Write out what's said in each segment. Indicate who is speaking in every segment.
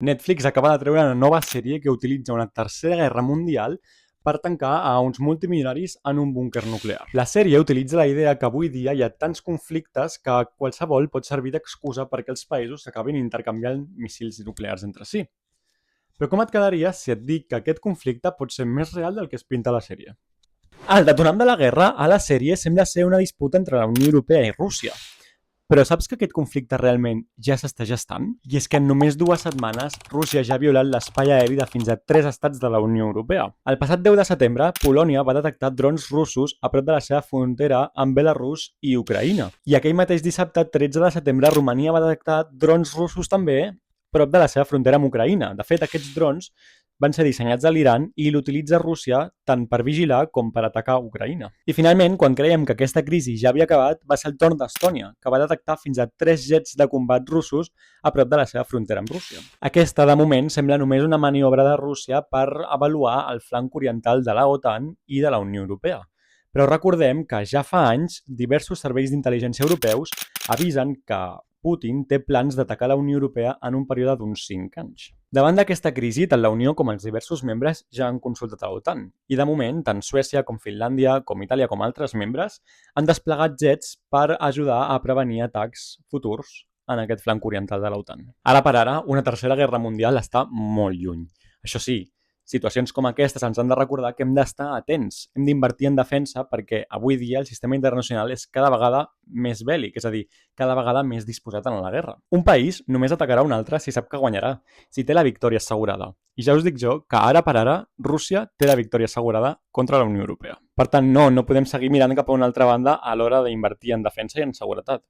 Speaker 1: Netflix acaba de treure una nova sèrie que utilitza una tercera guerra mundial per tancar a uns multimilionaris en un búnquer nuclear. La sèrie utilitza la idea que avui dia hi ha tants conflictes que qualsevol pot servir d'excusa perquè els països s'acabin intercanviant míssils nuclears entre si. Però com et quedaria si et dic que aquest conflicte pot ser més real del que es pinta a la sèrie? El detonant de la guerra a la sèrie sembla ser una disputa entre la Unió Europea i Rússia. Però saps que aquest conflicte realment ja s'està gestant? I és que en només 2 setmanes Rússia ja ha violat l'espai aeri de fins a 3 estats de la Unió Europea. El passat 10 de setembre, Polònia va detectar drons russos a prop de la seva frontera amb Belarus i Ucraïna. I aquell mateix dissabte, 13 de setembre, Romania va detectar drons russos també a prop de la seva frontera amb Ucraïna. De fet, aquests drons van ser dissenyats a l'Iran i l'utilitza Rússia tant per vigilar com per atacar Ucraïna. I finalment, quan creiem que aquesta crisi ja havia acabat, va ser el torn d'Estònia, que va detectar fins a 3 jets de combat russos a prop de la seva frontera amb Rússia. Aquesta, de moment, sembla només una maniobra de Rússia per avaluar el flanc oriental de la OTAN i de la Unió Europea. Però recordem que ja fa anys diversos serveis d'intel·ligència europeus avisen que Putin té plans d'atacar la Unió Europea en un període d'uns 5 anys. Davant d'aquesta crisi, tant la Unió com els diversos membres ja han consultat a l'OTAN i de moment tant Suècia com Finlàndia, com Itàlia com altres membres han desplegat jets per ajudar a prevenir atacs futurs en aquest flanc oriental de l'OTAN. Ara per ara, una tercera guerra mundial està molt lluny. Això sí, situacions com aquestes ens han de recordar que hem d'estar atents, hem d'invertir en defensa perquè avui dia el sistema internacional és cada vegada més bèl·lic, és a dir, cada vegada més disposat a la guerra. Un país només atacarà un altre si sap que guanyarà, si té la victòria assegurada. I ja us dic jo que ara per ara Rússia té la victòria assegurada contra la Unió Europea. Per tant, no podem seguir mirant cap a una altra banda a l'hora d'invertir en defensa i en seguretat.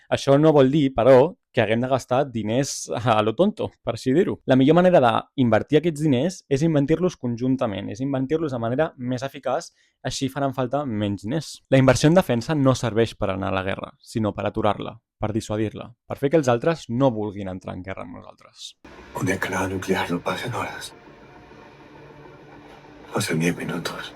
Speaker 1: Això no vol dir, però, que haguem de gastar diners a lo tonto, per així dir-ho. La millor manera d'invertir aquests diners és invertir-los conjuntament, és invertir-los de manera més eficaç, així faran falta menys diners. La inversió en defensa no serveix per anar a la guerra, sinó per aturar-la, per dissuadir-la, per fer que els altres no vulguin entrar en guerra amb nosaltres.
Speaker 2: Una escalada nuclear no pasa en horas. Pasan 10 minutos.